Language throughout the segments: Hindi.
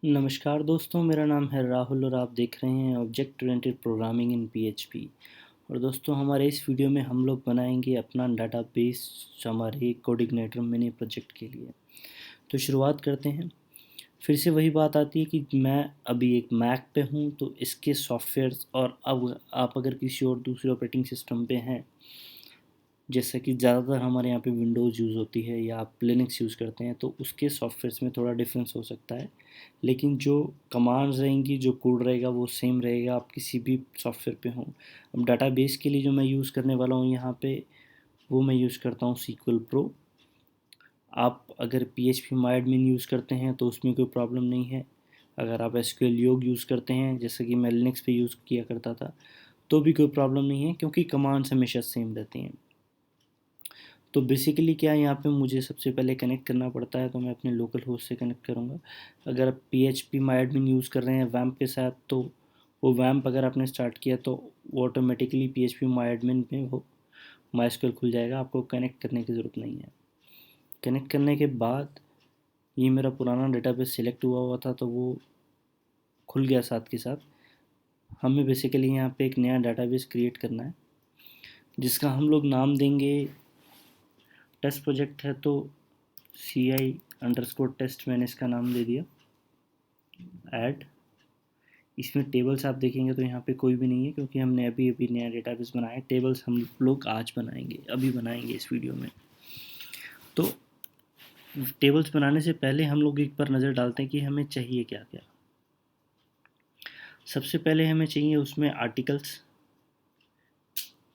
नमस्कार दोस्तों, मेरा नाम है राहुल और आप देख रहे हैं object oriented programming in PHP. और दोस्तों, हमारे इस वीडियो में हम लोग बनाएंगे अपना डाटाबेस हमारे कोडिग्नेटर मिनी प्रोजेक्ट के लिए। तो शुरुआत करते हैं। फिर से वही बात आती है कि मैं अभी एक मैक पे हूँ, तो इसके सॉफ्टवेयर्स और अब आप अगर किसी और दूसरे ऑपरेटिंग सिस्टम पे हैं, जैसा कि ज़्यादातर हमारे यहाँ पे विंडोज़ यूज़ होती है या आप लिनक्स यूज़ करते हैं, तो उसके सॉफ्टवेयर्स में थोड़ा डिफरेंस हो सकता है। लेकिन जो कमांड्स रहेंगी, जो कोड रहेगा, वो सेम रहेगा, आप किसी भी सॉफ्टवेयर पे हों। अब डाटाबेस के लिए जो मैं यूज़ करने वाला हूँ यहाँ पे, वो मैं यूज़ करता हूँ सीक्वल प्रो। आप अगर PHP मायडमिन यूज़ करते हैं तो उसमें कोई प्रॉब्लम नहीं है। अगर आप एसक्यूएल योग यूज़ करते हैं, जैसे कि मैं लिनक्स पे यूज़ किया करता था, तो भी कोई प्रॉब्लम नहीं है, क्योंकि कमांड्स हमेशा सेम रहती हैं। तो बेसिकली क्या है, यहाँ पे मुझे सबसे पहले कनेक्ट करना पड़ता है, तो मैं अपने लोकल होस्ट से कनेक्ट करूँगा। अगर आप PHP मायडमिन यूज़ कर रहे हैं वैम्प के साथ, तो वो वैम्प अगर आपने स्टार्ट किया तो वो ऑटोमेटिकली PHP मायडमिन में वो माइस्क्वेल खुल जाएगा, आपको कनेक्ट करने की ज़रूरत नहीं है। कनेक्ट करने के बाद ये मेरा पुराना डेटाबेस सिलेक्ट हुआ हुआ था, तो वो खुल गया साथ के साथ। हमें बेसिकली यहाँ पे एक नया डेटाबेस क्रिएट करना है, जिसका हम लोग नाम देंगे, टेस्ट प्रोजेक्ट है तो CI_टेस्ट मैंने इसका नाम दे दिया। ऐड, इसमें टेबल्स आप देखेंगे तो यहाँ पे कोई भी नहीं है, क्योंकि हमने अभी अभी नया डेटाबेस बनाया है। टेबल्स हम लोग आज बनाएंगे, अभी बनाएंगे इस वीडियो में। तो टेबल्स बनाने से पहले हम लोग एक बार नज़र डालते हैं कि हमें चाहिए क्या क्या। सबसे पहले हमें चाहिए उसमें आर्टिकल्स।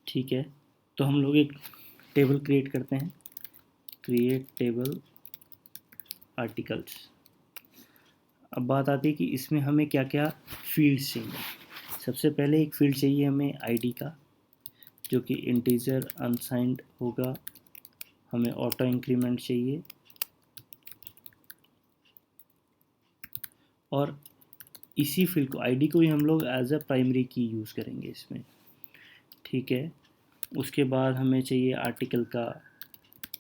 ठीक है, तो हम लोग एक टेबल क्रिएट करते हैं, क्रिएट टेबल आर्टिकल्स। अब बात आती है कि इसमें हमें क्या क्या फील्ड्स चाहिए। सबसे पहले एक फील्ड चाहिए हमें आईडी का, जो कि इंटीजर अनसाइंड होगा। हमें ऑटो इंक्रीमेंट चाहिए, और इसी फील्ड को, आईडी को ही हम लोग एज अ प्राइमरी की यूज़ करेंगे इसमें। ठीक है, उसके बाद हमें चाहिए आर्टिकल का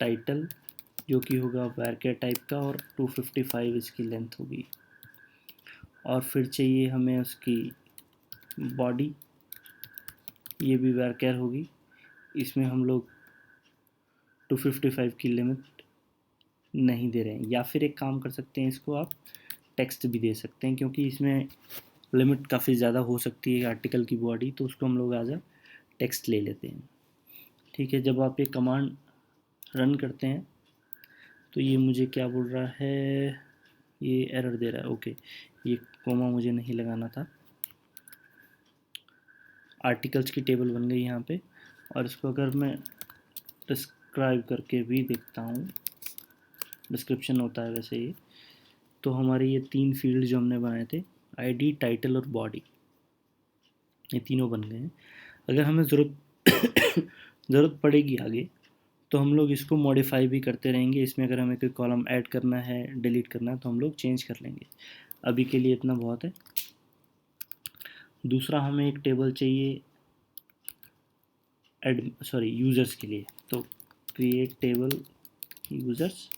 टाइटल, जो कि होगा वैरकेर टाइप का, और 255 इसकी लेंथ होगी। और फिर चाहिए हमें उसकी बॉडी, ये भी वैरकेर होगी। इसमें हम लोग 255 की लिमिट नहीं दे रहे हैं, या फिर एक काम कर सकते हैं, इसको आप टेक्स्ट भी दे सकते हैं, क्योंकि इसमें लिमिट काफ़ी ज़्यादा हो सकती है आर्टिकल की बॉडी, तो उसको हम लोग एज अ टेक्स्ट ले लेते हैं। ठीक है, जब आप ये कमांड रन करते हैं तो ये मुझे क्या बोल रहा है, ये एरर दे रहा है। ओके, ये कोमा मुझे नहीं लगाना था। आर्टिकल्स की टेबल बन गई यहाँ पे, और इसको अगर मैं डिस्क्राइब करके भी देखता हूँ, डिस्क्रिप्शन होता है वैसे ये, तो हमारे ये 3 फील्ड जो हमने बनाए थे, आईडी, टाइटल और बॉडी, ये तीनों बन गए हैं। अगर हमें ज़रूरत पड़ेगी आगे, तो हम लोग इसको मॉडिफाई भी करते रहेंगे। इसमें अगर हमें कोई कॉलम ऐड करना है, डिलीट करना है, तो हम लोग चेंज कर लेंगे। अभी के लिए इतना बहुत है। दूसरा, हमें एक टेबल चाहिए यूज़र्स के लिए, तो क्रिएट टेबल यूज़र्स।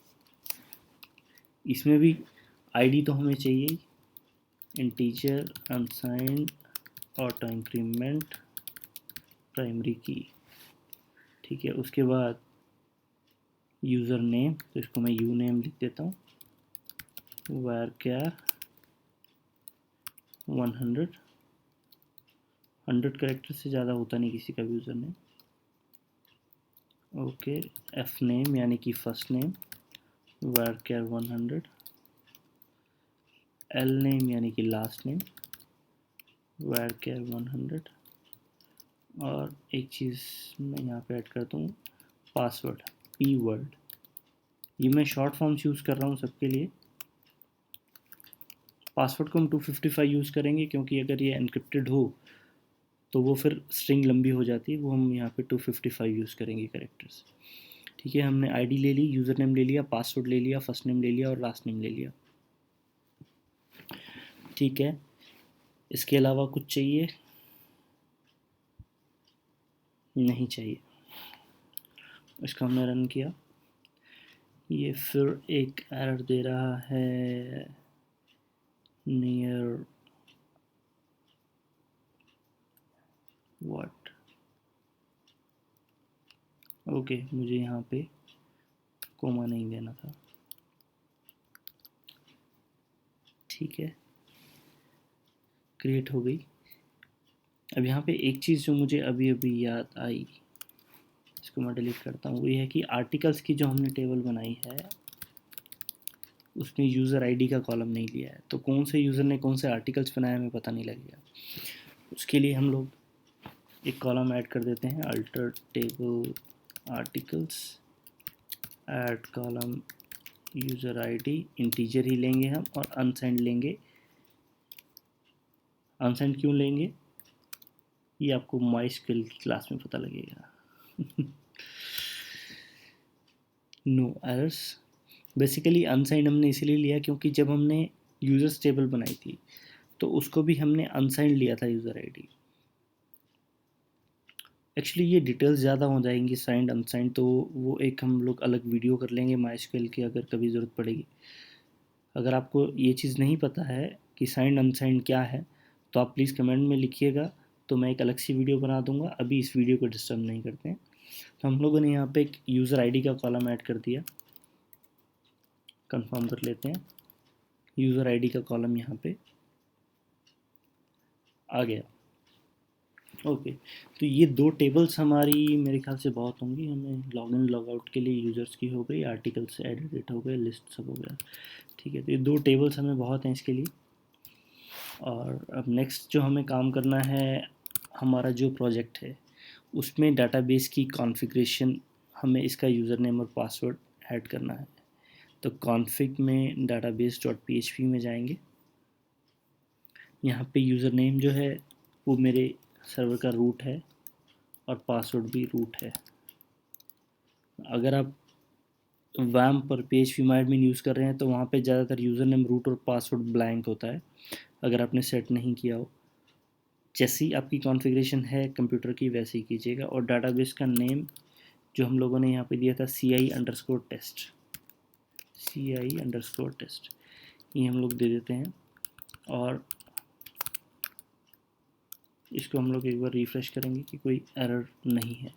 इसमें भी आईडी तो हमें चाहिए, integer unsigned auto increment primary की। ठीक है, उसके बाद यूज़र नेम, तो इसको मैं यू नेम लिख देता हूँ, varchar 100 कैरेक्टर से ज़्यादा होता नहीं किसी का भी user name. Okay, F name यानी कि first name, varchar 100, L name यानी कि लास्ट नेम, varchar 100, और एक चीज़ मैं यहाँ पे ऐड करता हूँ, पासवर्ड, पी वर्ड। ये मैं शॉर्ट फॉर्म्स यूज़ कर रहा हूँ सबके लिए। पासवर्ड को हम 255 यूज़ करेंगे, क्योंकि अगर ये एनक्रिप्टेड हो तो वो फिर स्ट्रिंग लंबी हो जाती है, वो हम यहाँ पे 255 यूज़ करेंगे कैरेक्टर्स। ठीक है, हमने आईडी ले ली, यूज़र नेम ले लिया, पासवर्ड ले लिया, फर्स्ट नेम ले लिया और लास्ट नेम ले लिया। ठीक है, इसके अलावा कुछ चाहिए? नहीं चाहिए। इसका हमने रन किया, ये फिर एक एरर दे रहा है, नियर व्हाट। ओके, मुझे यहाँ पे कोमा नहीं देना था। ठीक है, क्रिएट हो गई। अब यहाँ पे एक चीज़ जो मुझे अभी अभी याद आई, इसको मैं डिलीट करता हूँ, वो ये है कि आर्टिकल्स की जो हमने टेबल बनाई है उसमें यूज़र आईडी का कॉलम नहीं लिया है, तो कौन से यूज़र ने कौन से आर्टिकल्स बनाए हमें पता नहीं लगेगा। उसके लिए हम लोग एक कॉलम ऐड कर देते हैं, alter table articles, add column user ID, integer ही लेंगे हम, और अनसाइंड लेंगे। अनसाइंड क्यों लेंगे ये आपको माइस्क्यूएल की क्लास में पता लगेगा। No errors. बेसिकली अनसाइंड हमने इसीलिए लिया क्योंकि जब हमने यूज़र्स टेबल बनाई थी तो उसको भी हमने अनसाइंड लिया था यूज़र आईडी। एक्चुअली ये डिटेल्स ज़्यादा हो जाएंगी साइंड अनसाइंड, तो वो एक हम लोग अलग वीडियो कर लेंगे माइस्क्यूएल की, अगर कभी ज़रूरत पड़ेगी। अगर आपको ये चीज़ नहीं पता है कि साइंड अनसाइंड क्या है तो आप प्लीज़ कमेंट में लिखिएगा, तो मैं एक अलग सी वीडियो बना दूंगा। अभी इस वीडियो को डिस्टर्ब नहीं करते हैं। तो हम लोगों ने यहाँ पे एक यूज़र आईडी का कॉलम ऐड कर दिया, कंफर्म कर लेते हैं। यूज़र आईडी का कॉलम यहाँ पे आ गया। ओके, तो ये दो टेबल्स हमारी मेरे ख्याल से बहुत होंगी। हमें लॉगिन लॉगआउट के लिए यूज़र्स की हो गई, आर्टिकल्स एडिट हो गए, लिस्ट सब हो गया। ठीक है, तो ये दो टेबल्स हमें बहुत हैं इसके लिए। और अब नेक्स्ट जो हमें काम करना है, हमारा जो प्रोजेक्ट है उसमें डाटाबेस की कॉन्फ़िगरेशन, हमें इसका यूज़र नेम और पासवर्ड ऐड करना है। तो कॉन्फ़िग में डाटाबेस डॉट php में जाएंगे। यहाँ पे यूज़र नेम जो है वो मेरे सर्वर का रूट है और पासवर्ड भी रूट है। अगर आप वैम पर php-MyAdmin यूज़ कर रहे हैं तो वहाँ पे ज़्यादातर यूज़र नेम रूट और पासवर्ड ब्लैंक होता है, अगर आपने सेट नहीं किया हो। जैसी आपकी कॉन्फ़िगरेशन है कंप्यूटर की वैसे ही कीजिएगा। और डाटाबेस का नेम जो हम लोगों ने यहाँ पे दिया था ci_test, ci_test, ये हम लोग दे देते हैं। और इसको हम लोग एक बार रिफ़्रेश करेंगे कि कोई एरर नहीं है।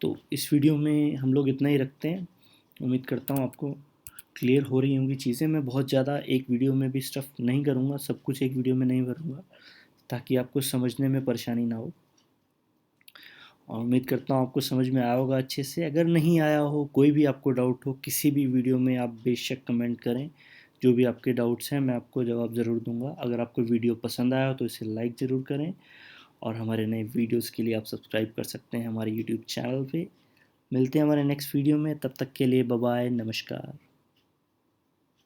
तो इस वीडियो में हम लोग इतना ही रखते हैं। उम्मीद करता हूँ आपको क्लियर हो रही होंगी चीज़ें। मैं बहुत ज़्यादा एक वीडियो में भी स्टफ़ नहीं करूँगा, सब कुछ एक वीडियो में नहीं भरूँगा, ताकि आपको समझने में परेशानी ना हो। और उम्मीद करता हूँ आपको समझ में आया होगा अच्छे से। अगर नहीं आया हो, कोई भी आपको डाउट हो किसी भी वीडियो में, आप बेशक कमेंट करें। जो भी आपके डाउट्स हैं मैं आपको जवाब ज़रूर दूंगा। अगर आपको वीडियो पसंद आया हो तो इसे लाइक ज़रूर करें, और हमारे नए वीडियोस के लिए आप सब्सक्राइब कर सकते हैं हमारे यूट्यूब चैनल पे। मिलते हैं हमारे नेक्स्ट वीडियो में, तब तक के लिए बाय बाय, नमस्कार।